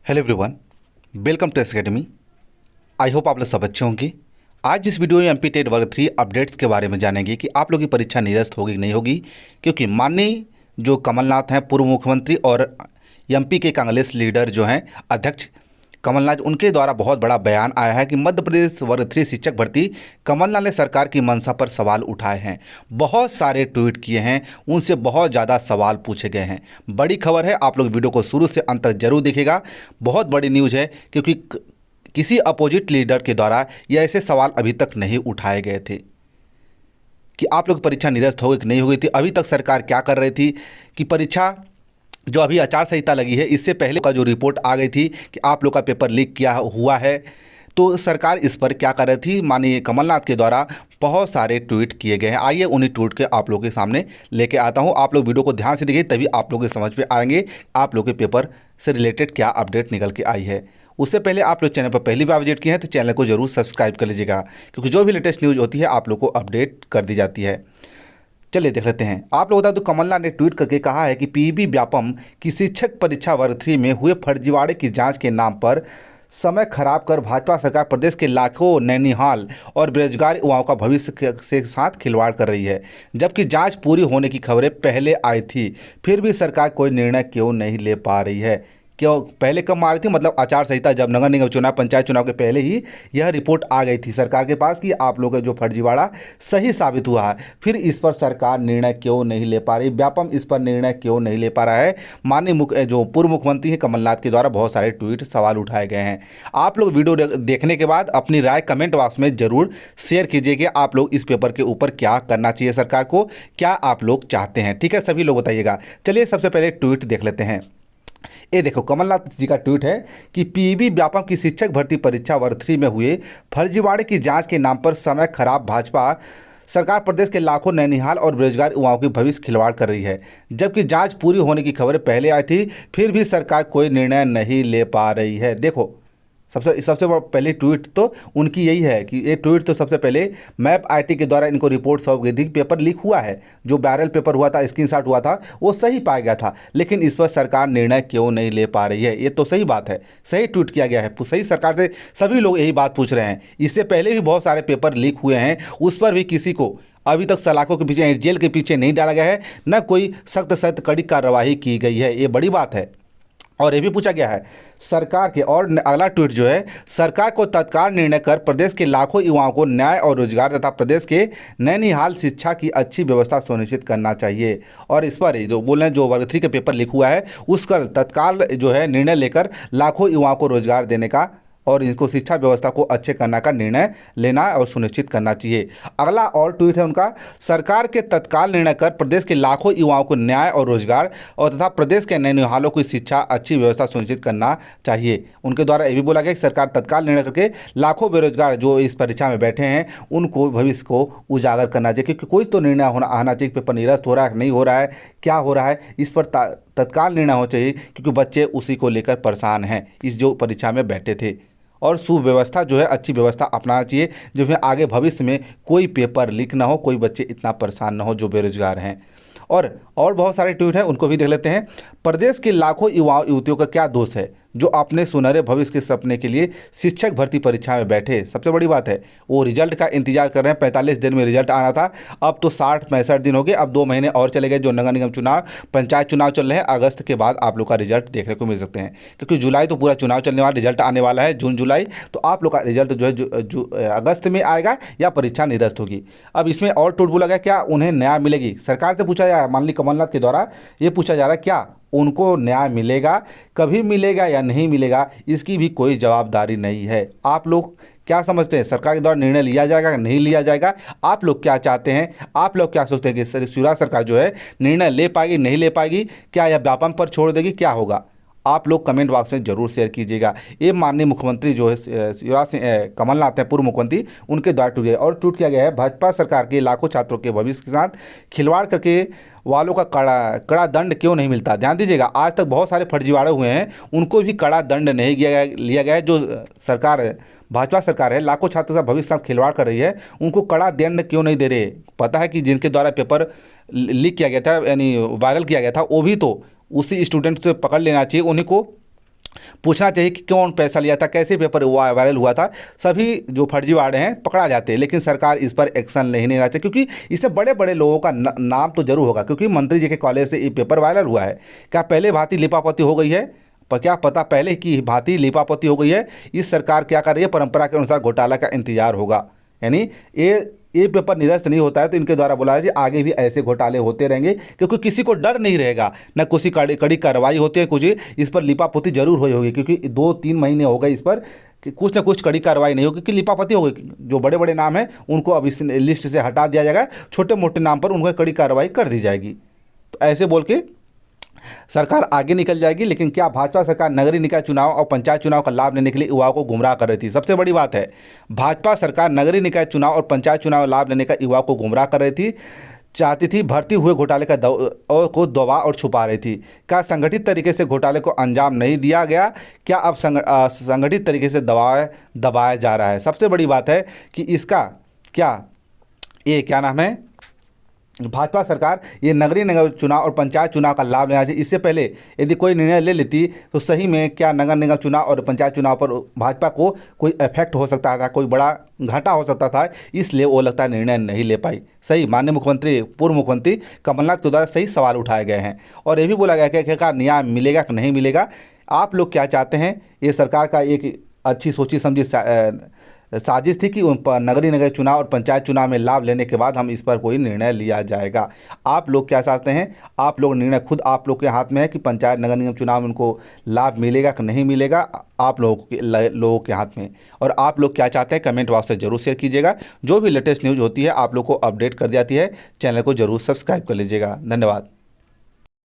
Hello everyone, welcome to S academy. I hope आप लोग सब अच्छे होंगे। आज इस वीडियो में एमपी टेट वर्ग 3 अपडेट्स के बारे में जानेंगे कि आप लोग की परीक्षा निरस्त होगी कि नहीं होगी, क्योंकि माननीय जो कमलनाथ हैं पूर्व मुख्यमंत्री और एमपी के कांग्रेस लीडर जो हैं अध्यक्ष कमलनाथ, उनके द्वारा बहुत बड़ा बयान आया है कि मध्य प्रदेश वर्ग 3 शिक्षक भर्ती कमलनाथ ने सरकार की मंशा पर सवाल उठाए हैं। बहुत सारे ट्वीट किए हैं, उनसे बहुत ज़्यादा सवाल पूछे गए हैं। बड़ी खबर है, आप लोग वीडियो को शुरू से अंत तक जरूर देखिएगा। बहुत बड़ी न्यूज़ है, क्योंकि किसी अपोजिट लीडर के द्वारा ये ऐसे सवाल अभी तक नहीं उठाए गए थे कि आप लोग परीक्षा निरस्त हो गई कि नहीं हो गई थी। अभी तक सरकार क्या कर रही थी कि परीक्षा जो अभी आचार संहिता लगी है, इससे पहले का जो रिपोर्ट आ गई थी कि आप लोग का पेपर लीक किया हुआ है, तो सरकार इस पर क्या कर रही थी। माननीय कमलनाथ के द्वारा बहुत सारे ट्वीट किए गए हैं। आइए उन्हीं ट्वीट के आप लोगों के सामने लेके आता हूं। आप लोग वीडियो को ध्यान से देखिए, तभी आप लोग के समझ में आएंगे आप लोग के पेपर से रिलेटेड क्या अपडेट निकल के आई है। उससे पहले आप लोग चैनल पर पहली बार विजिट किए हैं तो चैनल को जरूर सब्सक्राइब कर लीजिएगा, क्योंकि जो भी लेटेस्ट न्यूज़ होती है आप लोग को अपडेट कर दी जाती है। चलिए देख लेते हैं। आप लोग बता दो, कमलनाथ ने ट्वीट करके कहा है कि पीईबी व्यापम की शिक्षक परीक्षा वर्ग 3 में हुए फर्जीवाड़े की जांच के नाम पर समय खराब कर भाजपा सरकार प्रदेश के लाखों नैनीहाल और बेरोजगार युवाओं का भविष्य के साथ खिलवाड़ कर रही है। जबकि जांच पूरी होने की खबरें पहले आई थी, फिर भी सरकार कोई निर्णय क्यों नहीं ले पा रही है। क्यों पहले कब मारी थी, मतलब आचार संहिता जब नगर निगम चुनाव पंचायत चुनाव के पहले ही यह रिपोर्ट आ गई थी सरकार के पास कि आप लोगों का जो फर्जीवाड़ा सही साबित हुआ है। फिर इस पर सरकार निर्णय क्यों नहीं ले पा रही, व्यापम इस पर निर्णय क्यों नहीं ले पा रहा है। माननीय जो पूर्व मुख्यमंत्री हैं कमलनाथ के द्वारा बहुत सारे ट्वीट सवाल उठाए गए हैं। आप लोग वीडियो देखने के बाद अपनी राय कमेंट बॉक्स में जरूर शेयर कीजिएगा। आप लोग इस पेपर के ऊपर क्या करना चाहिए, सरकार को क्या आप लोग चाहते हैं, ठीक है, सभी लोग बताइएगा। चलिए सबसे पहले ट्वीट देख लेते हैं। ये देखो, कमलनाथ जी का ट्वीट है कि पीईबी व्यापम की शिक्षक भर्ती परीक्षा वर्ग 3 में हुए फर्जीवाड़े की जांच के नाम पर समय खराब भाजपा सरकार प्रदेश के लाखों नैनीहाल और बेरोजगार युवाओं की भविष्य खिलवाड़ कर रही है। जबकि जांच पूरी होने की खबरें पहले आई थी, फिर भी सरकार कोई निर्णय नहीं ले पा रही है। देखो, सबसे सबसे पहले ट्वीट तो उनकी यही है कि ये ट्वीट तो सबसे पहले मैप आईटी के द्वारा इनको रिपोर्ट सौंप गई थी। पेपर लीक हुआ है, जो वायरल पेपर हुआ था, स्क्रीनशॉट हुआ था, वो सही पाया गया था, लेकिन इस पर सरकार निर्णय क्यों नहीं ले पा रही है। ये तो सही बात है, सही ट्वीट किया गया है, सही सरकार से सभी लोग यही बात पूछ रहे हैं। इससे पहले भी बहुत सारे पेपर लीक हुए हैं, उस पर भी किसी को अभी तक सलाखों के पीछे, जेल के पीछे नहीं डाला गया है, न कोई सख्त कड़ी कार्रवाई की गई है। ये बड़ी बात है। और ये भी पूछा गया है सरकार के, और अगला ट्वीट जो है, सरकार को तत्काल निर्णय कर प्रदेश के लाखों युवाओं को न्याय और रोजगार तथा प्रदेश के नैनीहाल शिक्षा की अच्छी व्यवस्था सुनिश्चित करना चाहिए। और इस पर जो बोल रहे हैं, जो वर्ग 3 का पेपर लिखा हुआ है, उसका तत्काल जो है निर्णय लेकर लाखों युवाओं को रोजगार देने का और इनको शिक्षा व्यवस्था को अच्छे करने का निर्णय लेना और सुनिश्चित करना चाहिए। अगला और ट्वीट है उनका, सरकार के तत्काल निर्णय कर प्रदेश के लाखों युवाओं को न्याय और रोजगार और तथा प्रदेश के नैनीहालों की शिक्षा अच्छी व्यवस्था सुनिश्चित करना चाहिए। उनके द्वारा ये भी बोला गया कि सरकार तत्काल निर्णय करके लाखों बेरोजगार जो इस परीक्षा में बैठे हैं उनको भविष्य को उजागर करना चाहिए, क्योंकि कोई तो निर्णय आना चाहिए। पेपर निरस्त हो रहा है, नहीं हो रहा है, क्या हो रहा है, इस पर तत्काल निर्णय होना चाहिए, क्योंकि बच्चे उसी को लेकर परेशान हैं, इस जो परीक्षा में बैठे थे। और सुव्यवस्था जो है, अच्छी व्यवस्था अपनाना चाहिए, जिसमें आगे भविष्य में कोई पेपर लीक ना हो, कोई बच्चे इतना परेशान ना हो जो बेरोजगार हैं। और बहुत सारे ट्वीट हैं, उनको भी देख लेते हैं। प्रदेश के लाखों युवा युवतियों का क्या दोष है जो अपने सुनहरे भविष्य के सपने के लिए शिक्षक भर्ती परीक्षा में बैठे। सबसे बड़ी बात है, वो रिजल्ट का इंतजार कर रहे हैं। 45 दिन में रिजल्ट आना था, अब तो 60-65 दिन हो गए, अब 2 महीने और चले गए। जो नगर निगम चुनाव पंचायत चुनाव चल रहे हैं, अगस्त के बाद आप लोग का रिजल्ट देखने को मिल सकते हैं, क्योंकि जुलाई तो पूरा चुनाव चलने वाला, रिजल्ट आने वाला है जून जुलाई, तो आप लोग का रिजल्ट जो है अगस्त में आएगा या परीक्षा निरस्त होगी। अब इसमें और टूट बोला गया, क्या उन्हें न्याय मिलेगी, सरकार से पूछा जा रहा है, माननीय कमलनाथ के द्वारा ये पूछा जा रहा है, क्या उनको न्याय मिलेगा, कभी मिलेगा या नहीं मिलेगा, इसकी भी कोई जवाबदारी नहीं है। आप लोग क्या समझते हैं, सरकार के द्वारा निर्णय लिया जाएगा नहीं लिया जाएगा, आप लोग क्या चाहते हैं, आप लोग क्या सोचते हैं कि शिवराज सरकार जो है निर्णय ले पाएगी नहीं ले पाएगी, क्या यह व्यापम पर छोड़ देगी, क्या होगा, आप लोग कमेंट बॉक्स में जरूर शेयर कीजिएगा। ये माननीय मुख्यमंत्री जो है शिवराज सिंह कमलनाथ हैं, पूर्व मुख्यमंत्री, उनके द्वारा टूट गया और टूट किया गया है भाजपा सरकार के लाखों छात्रों के भविष्य के साथ खिलवाड़ करके वालों का कड़ा दंड क्यों नहीं मिलता। ध्यान दीजिएगा, आज तक बहुत सारे फर्जीवाड़े हुए हैं, उनको भी कड़ा दंड नहीं लिया गया है। जो सरकार है, भाजपा सरकार है, लाखों छात्रों का भविष्य के साथ खिलवाड़ कर रही है, उनको कड़ा दंड क्यों नहीं दे रहे। पता है कि जिनके द्वारा पेपर लीक किया गया था, यानी वायरल किया गया था, वो भी तो उसी स्टूडेंट से पकड़ लेना चाहिए, उन्हीं को पूछना चाहिए कि कौन पैसा लिया था, कैसे पेपर हुआ वायरल हुआ था। सभी जो फर्जीवाड़े हैं पकड़ा जाते हैं, लेकिन सरकार इस पर एक्शन नहीं रहते, क्योंकि इससे बड़े बड़े लोगों का नाम तो जरूर होगा, क्योंकि मंत्री जी के कॉलेज से ये पेपर वायरल हुआ है। क्या पहले भांति लिपापोती हो गई है? पर क्या पता पहले की भांति लिपापोती हो गई है? इस सरकार क्या कर रही है? परंपरा के अनुसार घोटाला का इंतजार होगा। यानी ये पेपर निरस्त नहीं होता है तो इनके द्वारा बोला है कि आगे भी ऐसे घोटाले होते रहेंगे, क्योंकि किसी को डर नहीं रहेगा, न किसी कड़ी कड़ी कार्रवाई होती है, कुछ इस पर लिपापोती जरूर हुई होगी, क्योंकि 2-3 महीने हो गए इस पर कि कुछ ना कुछ कड़ी कार्रवाई नहीं होगी, कि लिपापोती हो गई। जो बड़े बड़े नाम हैं उनको अब इस लिस्ट से हटा दिया जाएगा, छोटे मोटे नाम पर उनको कड़ी कार्रवाई कर दी जाएगी। तो ऐसे बोल के सरकार आगे निकल जाएगी। लेकिन क्या भाजपा सरकार नगरीय निकाय चुनाव और पंचायत चुनाव का लाभ लेने के लिए युवाओं को गुमराह कर रही थी? सबसे बड़ी बात है, भाजपा सरकार नगरीय निकाय चुनाव और पंचायत चुनाव लाभ लेने का युवाओं को गुमराह कर रही थी, चाहती थी भर्ती हुए घोटाले का को दबा और छुपा रही थी। क्या संगठित तरीके से घोटाले को अंजाम नहीं दिया गया? क्या अब संगठित तरीके से दबाया जा रहा है? सबसे बड़ी बात है कि इसका क्या नाम है, भाजपा सरकार ये नगरीय निगम चुनाव और पंचायत चुनाव का लाभ लेना चाहिए। इससे पहले यदि कोई निर्णय ले लेती तो सही में क्या नगर निगम चुनाव और पंचायत चुनाव पर भाजपा को कोई इफेक्ट हो सकता था, कोई बड़ा घाटा हो सकता था, इसलिए वो लगता है निर्णय नहीं ले पाई। सही, माननीय मुख्यमंत्री पूर्व मुख्यमंत्री कमलनाथ के द्वारा सही सवाल उठाए गए हैं और ये भी बोला गया कि क्या न्याय मिलेगा कि नहीं मिलेगा। आप लोग क्या चाहते हैं? ये सरकार का एक अच्छी सोची समझी साजिश थी कि उन पर नगरीय निकाय चुनाव और पंचायत चुनाव में लाभ लेने के बाद हम इस पर कोई निर्णय लिया जाएगा। आप लोग क्या चाहते हैं? आप लोग निर्णय खुद आप लोग के हाथ में है कि पंचायत नगर निगम चुनाव में उनको लाभ मिलेगा कि नहीं मिलेगा, आप लोगों के हाथ में। और आप लोग क्या चाहते हैं कमेंट बॉक्स से जरूर शेयर कीजिएगा। जो भी लेटेस्ट न्यूज़ होती है आप लोग को अपडेट कर जाती है। चैनल को जरूर सब्सक्राइब कर लीजिएगा। धन्यवाद।